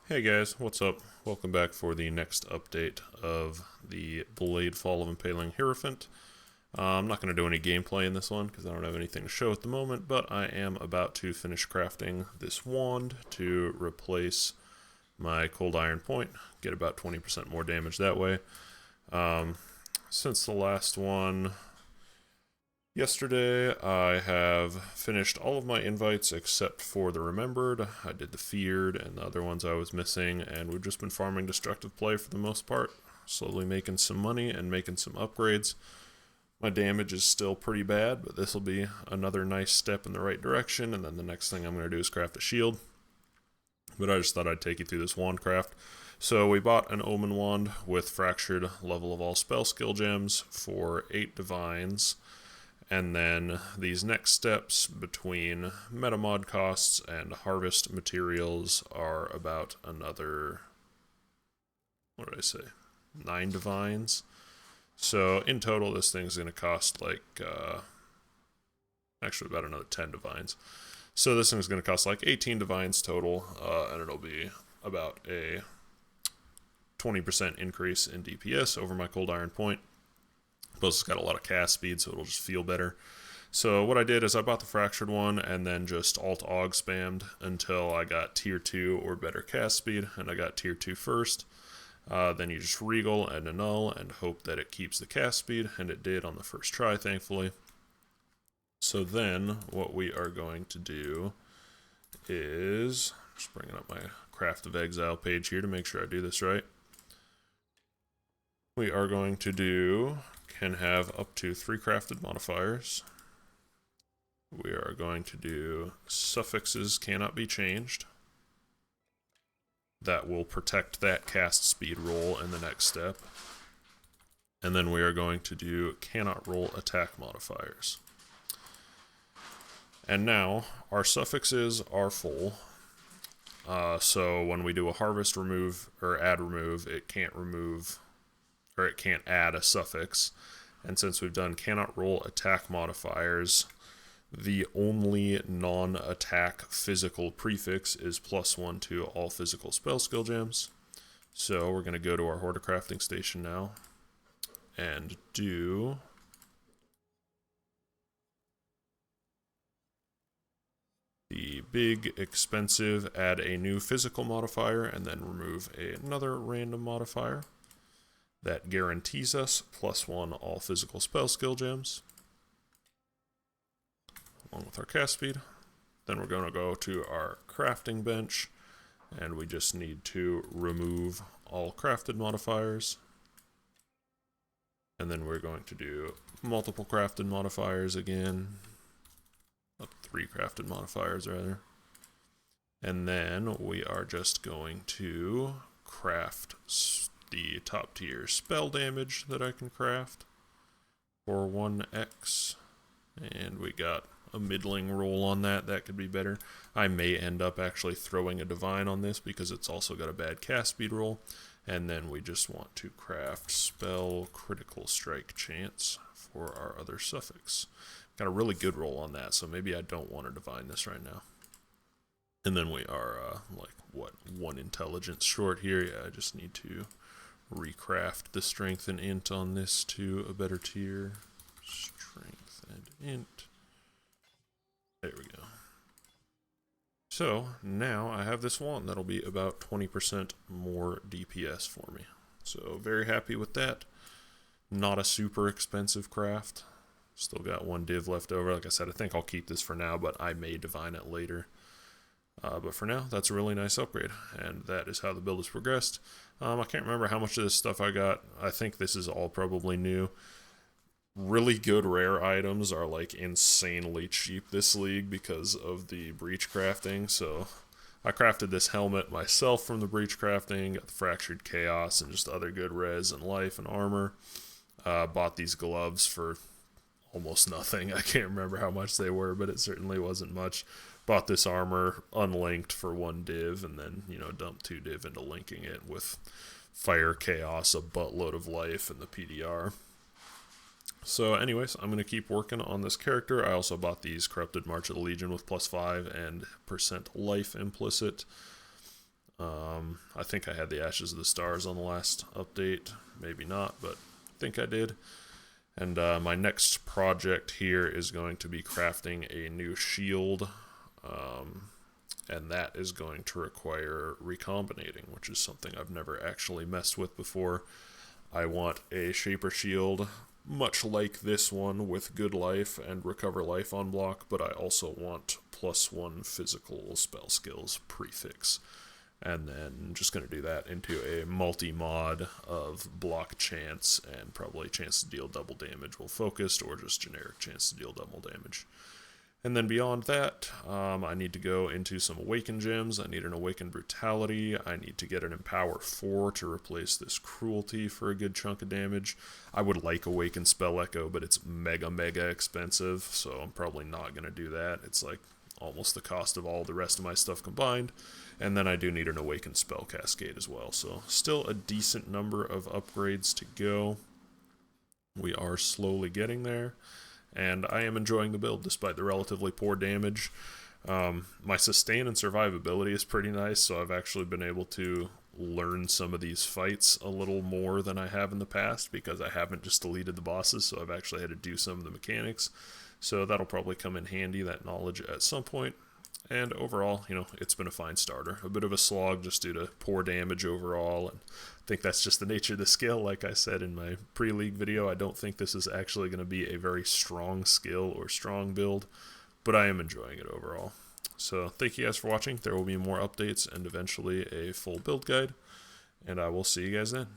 Hey guys, what's up? Welcome back for the next update of the Bladefall of Impaling Hierophant. I'm not going to do any gameplay in this one because I don't have anything to show at the moment, but I am about to finish crafting this wand to replace my cold iron point, get about 20% more damage that way. Since the last one yesterday, I have finished all of my invites except for the Remembered. I did the Feared and the other ones I was missing, and we've just been farming destructive play for the most part, slowly making some money and making some upgrades. My damage is still pretty bad, but this will be another nice step in the right direction, and then the next thing I'm going to do is craft a shield. But I just thought I'd take you through this wand craft. So we bought an Omen wand with Fractured Level of all spell skill gems for 8 divines. And then these next steps between metamod costs and harvest materials are about another, what did I say, 9 divines. So in total, this thing's going to cost like, actually about another 10 divines. So this thing's going to cost like 18 divines total, and it'll be about a 20% increase in DPS over my cold iron point. Plus, it's got a lot of cast speed, so it'll just feel better. So what I did is I bought the Fractured one and then just Alt-Aug spammed until I got Tier 2 or better cast speed, and I got Tier 2 first. Then you just Regal and Annul and hope that it keeps the cast speed, and it did on the first try, thankfully. So then what we are going to do is, just bringing up my Craft of Exile page here to make sure I do this right. We are going to do, can have up to 3 crafted modifiers. We are going to do suffixes cannot be changed. That will protect that cast speed roll in the next step. And then we are going to do cannot roll attack modifiers. And now our suffixes are full. So when we do a harvest remove or add remove, it can't remove or it can't add a suffix. And since we've done cannot roll attack modifiers, the only non-attack physical prefix is +1 to all physical spell skill gems. So we're going to go to our Hoarder crafting station now and do the big expensive add a new physical modifier and then remove another random modifier. That guarantees us +1 all physical spell skill gems, along with our cast speed. Then we're going to go to our crafting bench, and we just need to remove all crafted modifiers. And then we're going to do multiple crafted modifiers again, up 3 crafted modifiers rather. And then we are just going to craft the top tier spell damage that I can craft for 1x, and we got a middling roll on that. That could be better. I may end up actually throwing a divine on this because it's also got a bad cast speed roll. And then we just want to craft spell critical strike chance for our other suffix. Got a really good roll on that, so maybe I don't want to divine this right now. And then we are like what, 1 intelligence short here. Yeah, I just need to recraft the strength and int on this to a better tier. Strength and int. There we go. So now I have this wand that'll be about 20% more DPS for me. So very happy with that. Not a super expensive craft. Still got 1 div left over. Like I said, I think I'll keep this for now, but I may divine it later. But for now, that's a really nice upgrade, and that is how the build has progressed. I can't remember how much of this stuff I got. I think this is all probably new. Really good rare items are like insanely cheap this league because of the breach crafting. So I crafted this helmet myself from the breach crafting, got the fractured chaos and just other good res and life and armor. Bought these gloves for almost nothing. I can't remember how much they were, but it certainly wasn't much. Bought this armor unlinked for 1 div, and then, dumped 2 div into linking it with fire chaos, a buttload of life, and the PDR. So anyways, I'm going to keep working on this character. I also bought these Corrupted March of the Legion with +5 and % life implicit. I think I had the Ashes of the Stars on the last update. Maybe not, but I think I did. And my next project here is going to be crafting a new shield. And that is going to require recombinating, which is something I've never actually messed with before. I want a Shaper Shield, much like this one, with good life and recover life on block, but I also want +1 physical spell skills prefix. And then just going to do that into a multi-mod of block chance and probably chance to deal double damage while focused, or just generic chance to deal double damage. And then beyond that, I need to go into some Awaken Gems. I need an Awaken Brutality. I need to get an Empower 4 to replace this Cruelty for a good chunk of damage. I would like Awaken Spell Echo, but it's mega expensive, so I'm probably not going to do that. It's like almost the cost of all the rest of my stuff combined. And then I do need an Awaken Spell Cascade as well, so still a decent number of upgrades to go. We are slowly getting there, and I am enjoying the build despite the relatively poor damage. My sustain and survivability is pretty nice, so I've actually been able to learn some of these fights a little more than I have in the past, because I haven't just deleted the bosses, so I've actually had to do some of the mechanics. So that'll probably come in handy, that knowledge, at some point. And overall, it's been a fine starter. A bit of a slog just due to poor damage overall, and I think that's just the nature of the skill. Like I said in my pre-league video, I don't think this is actually going to be a very strong skill or strong build, but I am enjoying it overall. So thank you guys for watching. There will be more updates and eventually a full build guide, and I will see you guys then.